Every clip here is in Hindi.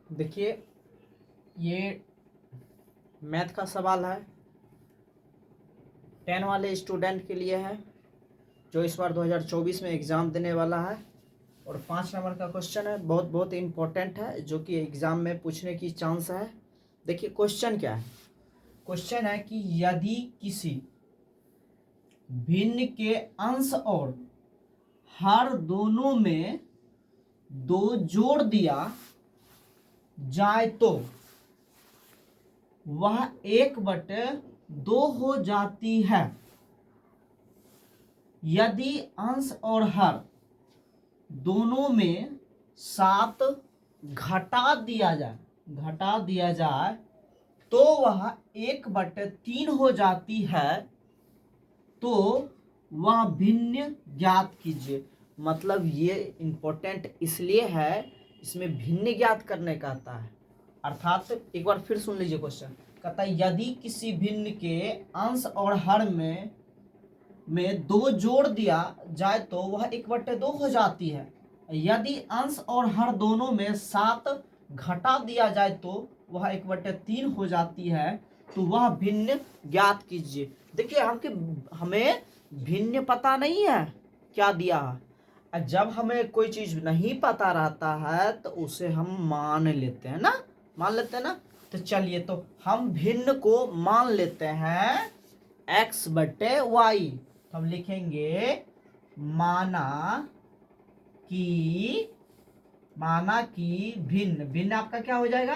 देखिए, ये मैथ का सवाल है, 10 वाले स्टूडेंट के लिए है, जो इस बार 2024 में एग्ज़ाम देने वाला है। और 5 नंबर का क्वेश्चन है, बहुत बहुत इम्पोर्टेंट है, जो कि एग्ज़ाम में पूछने की चांस है। देखिए क्वेश्चन क्या है। क्वेश्चन है कि यदि किसी भिन्न के अंश और हर दोनों में 2 जोड़ दिया जाए तो वह 1/2 हो जाती है। यदि अंश और हर दोनों में 7 घटा दिया जाए तो वह 1/3 हो जाती है। तो वह भिन्न ज्ञात कीजिए। मतलब ये इम्पोर्टेंट इसलिए है, इसमें भिन्न ज्ञात करने का आता है। अर्थात एक बार फिर सुन लीजिए क्वेश्चन। कहता है यदि किसी भिन्न के अंश और हर में 2 जोड़ दिया जाए तो वह 1/2 हो जाती है। यदि अंश और हर दोनों में 7 घटा दिया जाए तो वह 1/3 हो जाती है। तो वह भिन्न ज्ञात कीजिए। देखिए हमें भिन्न पता नहीं है क्या दिया है। जब हमें कोई चीज नहीं पता रहता है तो उसे हम मान लेते हैं ना। तो चलिए, तो हम भिन्न को मान लेते हैं x/y। तो हम लिखेंगे माना कि भिन्न आपका क्या हो जाएगा,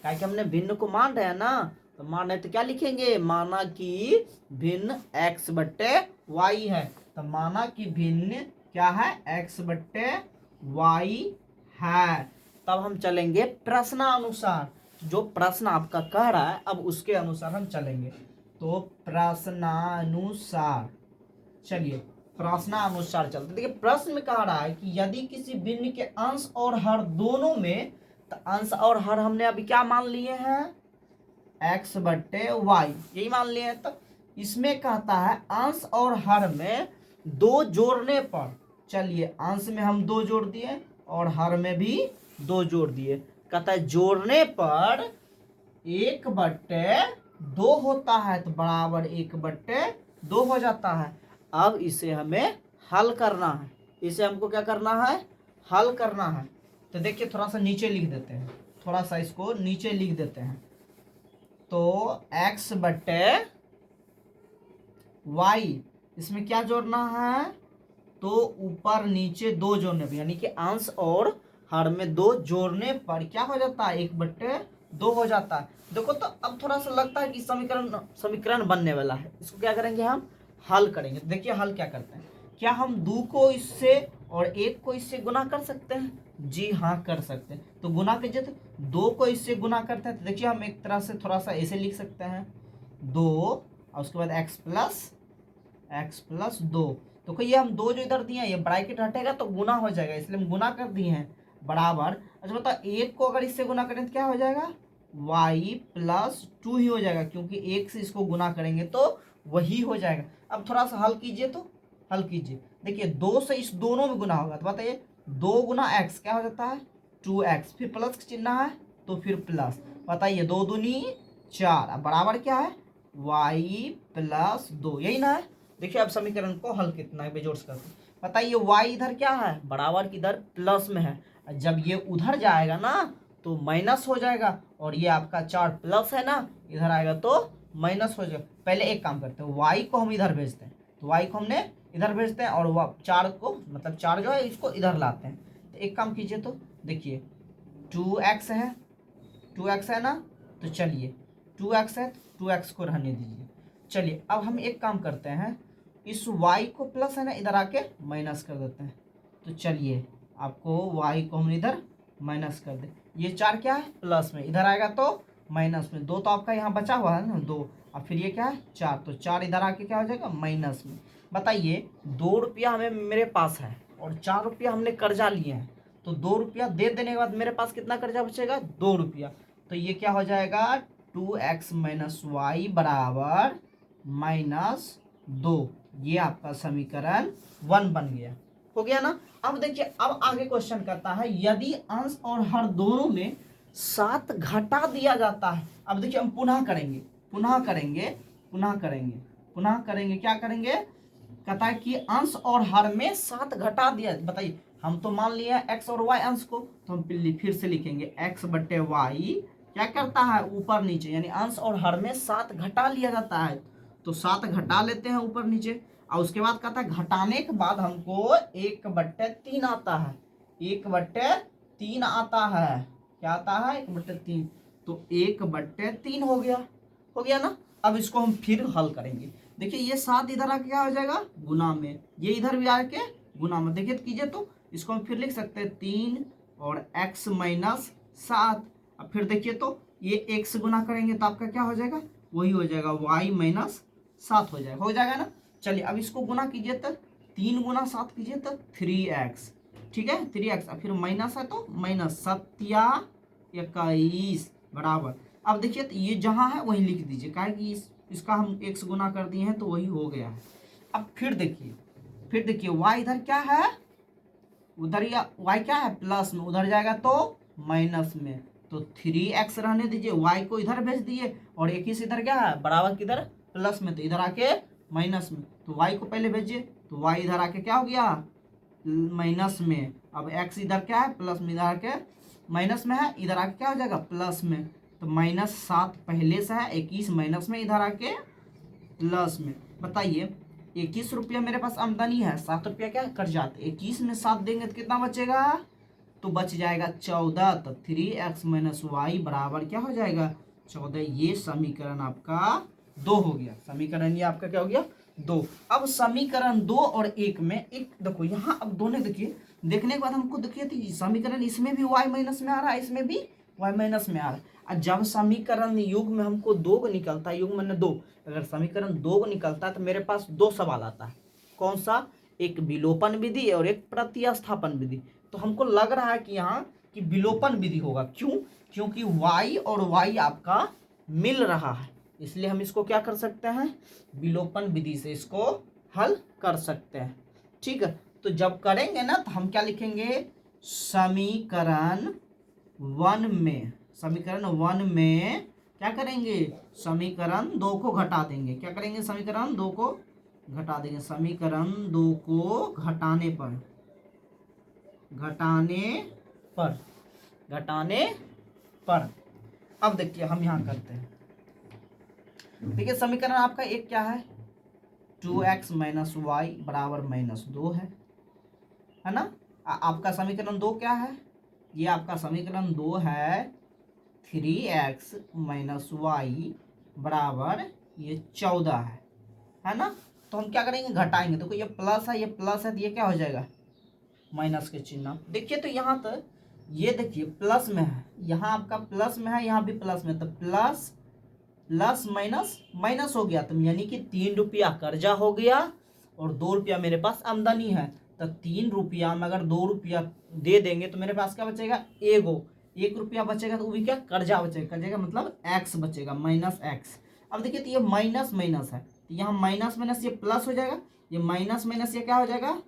क्या कि हमने भिन्न को मान रहे हैं ना, तो मान रहे तो क्या लिखेंगे, माना कि भिन्न x/y है। तो माना कि भिन्न क्या है, x/y है। तब हम चलेंगे प्रश्नानुसार। जो प्रश्न आपका कह रहा है अब उसके अनुसार हम चलेंगे। तो प्रश्नानुसार चलिए, प्रश्नानुसार चलते। देखिए प्रश्न में कह रहा है कि यदि किसी भिन्न के अंश और हर दोनों में, तो अंश और हर हमने अभी क्या मान लिए हैं, x/y यही मान लिए हैं। तो इसमें कहता है अंश और हर में 2 जोड़ने पर, चलिए अंश में हम 2 जोड़ दिए और हर में भी 2 जोड़ दिए। कहता है जोड़ने पर 1/2 होता है, तो बराबर 1/2 हो जाता है। अब इसे हमें हल करना है। इसे हमको क्या करना है, हल करना है। तो देखिए थोड़ा सा नीचे लिख देते हैं, थोड़ा सा इसको नीचे लिख देते हैं। तो x/y इसमें क्या जोड़ना है, तो ऊपर नीचे 2 जोड़ने पर, यानी कि अंश और हर में 2 जोड़ने पर क्या हो जाता है, 1/2 हो जाता है। देखो तो अब थोड़ा सा लगता है कि समीकरण बनने वाला है। इसको क्या करेंगे, हम हल करेंगे। देखिए हल क्या करते हैं, क्या हम 2 को इससे और 1 को इससे गुना कर सकते हैं, जी हाँ कर सकते हैं। तो गुना कीजिए, तो 2 को इससे गुना करते हैं। तो देखिए हम एक तरह से थोड़ा सा ऐसे लिख सकते हैं, 2 और उसके बाद x प्लस 2। तो ये हम 2 जो इधर दिए हैं ये ब्रैकेट हटेगा तो गुना हो जाएगा, इसलिए हम गुना कर दिए हैं बराबर। अच्छा बताओ 1 को अगर इससे गुना करें तो क्या हो जाएगा, y+2 ही हो जाएगा, क्योंकि 1 से इसको गुना करेंगे तो वही हो जाएगा। अब थोड़ा सा हल कीजिए, तो हल कीजिए। देखिए 2 से इस दोनों में गुना होगा, तो बताइए 2 गुना x क्या हो जाता है, 2x, फिर प्लस का चिन्ह है तो फिर प्लस। बताइए 2 दूनी 4, अब बराबर क्या है, y+2, यही ना है। देखिए अब समीकरण को हल कितना बेजोड़ से करते हैं। बताइए y इधर क्या है, बराबर की इधर प्लस में है, जब ये उधर जाएगा ना तो माइनस हो जाएगा, और ये आपका 4 प्लस है ना, इधर आएगा तो माइनस हो जाएगा। पहले एक काम करते हैं, y को हम इधर भेजते हैं, तो y को हमने इधर भेजते हैं और वह 4 को, मतलब 4 जो है इसको इधर लाते हैं। तो एक काम कीजिए, तो देखिए 2x है ना, तो चलिए 2x है, 2x को रहने दीजिए। चलिए अब हम एक काम करते हैं, इस y को प्लस है ना इधर आके माइनस कर देते हैं। तो चलिए आपको y को हम इधर माइनस कर दे, ये 4 क्या है प्लस में, इधर आएगा तो माइनस में, 2 तो आपका यहाँ बचा हुआ है ना 2, और फिर ये क्या है 4, तो 4 इधर आके क्या हो जाएगा माइनस में। बताइए 2 रुपया हमें मेरे पास है और 4 रुपया हमने कर्जा लिए हैं, तो 2 रुपया दे देने के बाद मेरे पास कितना कर्जा बचेगा, 2 रुपया। तो ये क्या हो जाएगा, 2x - y बराबर -2। ये आपका समीकरण 1 बन गया, हो गया ना। अब देखिए अब आगे क्वेश्चन करता है, यदि अंश और हर दोनों में 7 घटा दिया जाता है। अब देखिए हम पुनः करेंगे, क्या करेंगे, कहता है कि अंश और हर में 7 घटा दिया। बताइए, हम तो मान लिया एक्स और वाई अंश को, तो हम फिर से लिखेंगे एक्स बटे वाई क्या करता है, ऊपर नीचे, यानी अंश और हर में 7 घटा लिया जाता है। तो 7 घटा लेते हैं ऊपर नीचे, और उसके बाद कहता है घटाने के बाद हमको 1/3 आता है, 1/3 आता है। क्या आता है, 1/3। तो 1/3 हो गया ना। अब इसको हम फिर हल करेंगे। देखिए ये 7 इधर आके क्या हो जाएगा, गुना में, ये इधर भी आके गुना में। देखिए कीजिए, तो इसको हम फिर लिख सकते हैं 3 और x माइनस 7। अब फिर देखिए, तो ये x गुना करेंगे तो आपका क्या हो जाएगा, वही हो जाएगा y माइनस 7 हो जाएगा ना। चलिए अब इसको गुना कीजिए, तो 3 गुना 7 कीजिए तो 3x, ठीक है, 3x। अब फिर माइनस है तो माइनस 7×21 बराबर। अब देखिए तो ये जहाँ है वही लिख दीजिए, क्या कि इसका हम x गुना कर दिए हैं तो वही हो गया है। अब फिर देखिए y इधर क्या है, उधर, या y क्या है प्लस में, उधर जाएगा तो माइनस में। तो 3x रहने दीजिए, y को इधर भेज दिए, और 21 इधर क्या है बराबर किधर, प्लस में, तो इधर आके माइनस में। तो y को पहले भेजिए, तो y इधर आके क्या हो गया, माइनस में। अब x इधर क्या है प्लस में, इधर आके माइनस में है, इधर आके क्या हो जाएगा प्लस में। तो -7 पहले से है, 21 माइनस में, इधर आके प्लस में। बताइए 21 रुपया मेरे पास आमदनी है, 7 रुपया क्या कट जाते, 21 में 7 देंगे तो कितना बचेगा, तो बच जाएगा 14। तो 3x माइनस वाई बराबर क्या हो जाएगा, 14। ये समीकरण आपका 2 हो गया। समीकरण ये आपका क्या हो गया, 2। अब समीकरण 2 और 1 में एक देखो, यहाँ अब दोनों देखिए, देखने के बाद हमको देखिए तो समीकरण इसमें भी y माइनस में आ रहा है, इसमें भी y माइनस में आ रहा है। और जब समीकरण युग में हमको 2 निकलता है, युग में 2, अगर समीकरण 2 निकलता है तो मेरे पास 2 सवाल आता है। कौन सा, एक विलोपन विधि और एक प्रतिस्थापन विधि। तो हमको लग रहा है कि यहाँ कि विलोपन विधि होगा। क्यों, क्योंकि y और y आपका मिल रहा है, इसलिए हम इसको क्या कर सकते हैं, विलोपन विधि से इसको हल कर सकते हैं। ठीक है, तो जब करेंगे ना तो हम क्या लिखेंगे, समीकरण 1 में क्या करेंगे, समीकरण 2 को घटा देंगे। क्या करेंगे, समीकरण 2 को घटा देंगे। समीकरण 2 को घटाने पर अब देखिए हम यहाँ करते हैं। देखिए समीकरण आपका एक क्या है, 2x माइनस वाई बराबर -2 है ना। आपका समीकरण 2 क्या है, ये आपका समीकरण 2 है 3x माइनस वाई बराबर ये 14 है ना। तो हम क्या करेंगे, घटाएंगे। तो ये प्लस है, ये प्लस है, तो ये क्या हो जाएगा, माइनस के चिन्ह। देखिए तो यहाँ तक ये देखिए प्लस में है, यहाँ आपका प्लस में है, यहाँ भी प्लस में, तो प्लस प्लस माइनस माइनस हो गया। तो यानी कि 3 रुपया कर्जा हो गया और 2 रुपया मेरे पास आमदनी है। तो 3 रुपया में अगर 2 रुपया दे देंगे तो मेरे पास क्या बचेगा, 1 रुपया बचेगा, तो वो भी क्या कर्जा बचेगा, कर्जा का मतलब x बचेगा, -x। अब देखिए तो ये माइनस माइनस है, तो यहाँ माइनस माइनस ये प्लस हो जाएगा, ये माइनस माइनस ये क्या हो जाएगा,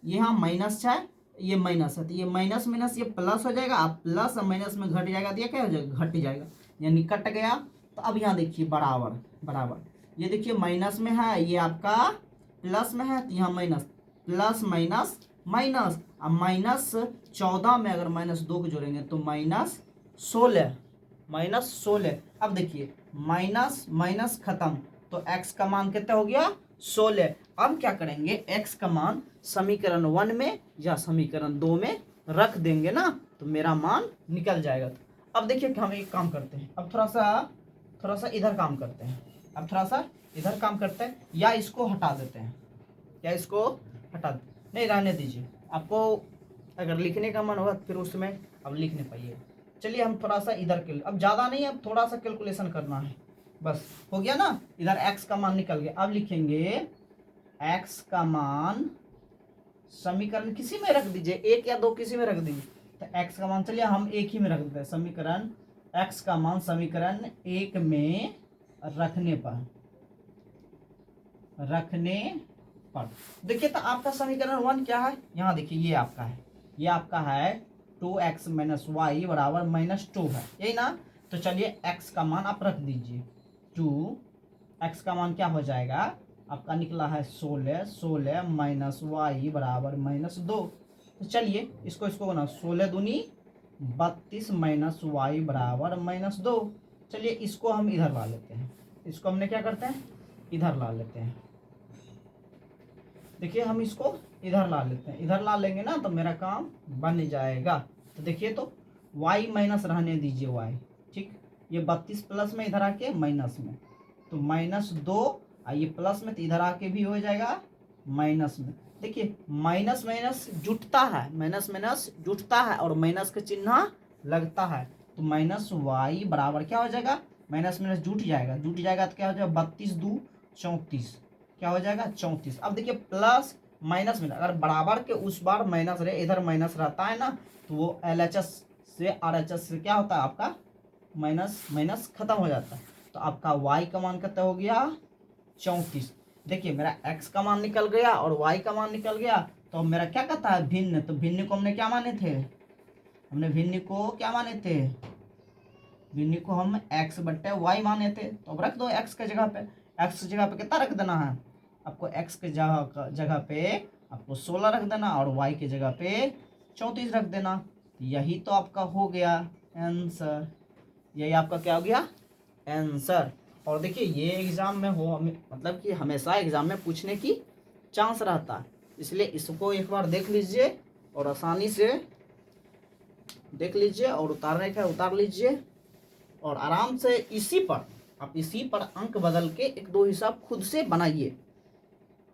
ये यहाँ माइनस है, ये माइनस है, तो ये माइनस माइनस ये प्लस हो जाएगा। अब प्लस और माइनस में घट जाएगा तो ये क्या हो जाएगा, घट जाएगा, यानी कट गया। तो अब यहाँ देखिए बराबर, ये देखिए माइनस में है, ये आपका प्लस में है, तो यहाँ माइनस, प्लस माइनस माइनस। अब -14 में अगर -2 को जोड़ेंगे तो -16। अब देखिए माइनस माइनस खत्म, तो x का मान कितना हो गया, 16। अब क्या करेंगे, x का मान समीकरण 1 में या समीकरण 2 में रख देंगे ना, तो मेरा मान निकल जाएगा। अब देखिए कि हम एक काम करते हैं, अब थोड़ा सा इधर काम करते हैं, या इसको हटा देते हैं, नहीं रहने दीजिए। आपको अगर लिखने का मन होगा फिर उसमें अब लिख नहीं पाइए। चलिए हम थोड़ा सा इधर के, अब ज़्यादा नहीं, अब थोड़ा सा कैलकुलेशन करना है, बस हो गया ना। इधर x का मान निकल गया। अब लिखेंगे x का मान समीकरण किसी में रख दीजिए, 1 या 2 किसी में रख दीजिए। तो x का मान चलिए हम एक ही में रख देते हैं, समीकरण x का मान समीकरण 1 में रखने पर देखिए तो आपका समीकरण 1 क्या है, यहाँ देखिए ये आपका है 2x माइनस वाई बराबर -2 है, यही ना। तो चलिए x का मान आप रख दीजिए 2x का मान क्या हो जाएगा आपका निकला है 16 माइनस वाई बराबर -2। तो चलिए इसको ना 16 दूनी 32 माइनस वाई बराबर -2। चलिए इसको हम इधर ला लेते हैं, इसको हमने क्या करते हैं इधर ला लेते हैं। देखिए हम इसको इधर ला लेते हैं, इधर ला लेंगे ना तो मेरा काम बन जाएगा। तो देखिए तो y माइनस रहने दीजिए y, ठीक। ये 32 प्लस में इधर आके माइनस में, तो -2 ये प्लस में तो इधर आके भी हो जाएगा माइनस में। देखिए माइनस माइनस जुटता है, माइनस माइनस जुटता है और माइनस का चिन्ह लगता है। तो माइनस वाई बराबर क्या हो जाएगा, माइनस माइनस जुट जाएगा तो क्या हो जाएगा 32 2 34, क्या हो जाएगा 34। अब देखिए प्लस माइनस में अगर बराबर के उस बार माइनस रहे, इधर माइनस रहता है ना, तो वो LHS से RHS से क्या होता है आपका माइनस माइनस खत्म हो जाता है। तो आपका y का मान कितना हो गया 34। देखिए मेरा x का मान निकल गया और y का मान निकल गया। तो अब मेरा क्या कहता है भिन्न, तो भिन्न को हमने क्या माने थे, हमने भिन्न को क्या माने थे, भिन्न को हम x बट्टे y माने थे। तो अब रख दो x के जगह पे, x की जगह पे कितना रख देना है आपको, x के जगह पे आपको 16 रख देना और y के जगह पे 34 रख देना। यही तो आपका हो गया आंसर, यही आपका क्या हो गया आंसर। और देखिए ये एग्जाम में हो मतलब कि हमेशा एग्जाम में पूछने की चांस रहता है, इसलिए इसको एक बार देख लीजिए और आसानी से देख लीजिए और उतारने का उतार लीजिए और आराम से इसी पर अंक बदल के 1-2 हिसाब खुद से बनाइए।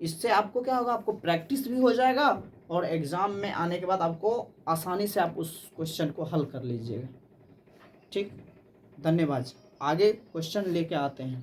इससे आपको क्या होगा, आपको प्रैक्टिस भी हो जाएगा और एग्ज़ाम में आने के बाद आपको आसानी से आप उस क्वेश्चन को हल कर लीजिएगा। ठीक, धन्यवाद। आगे क्वेश्चन लेके आते हैं।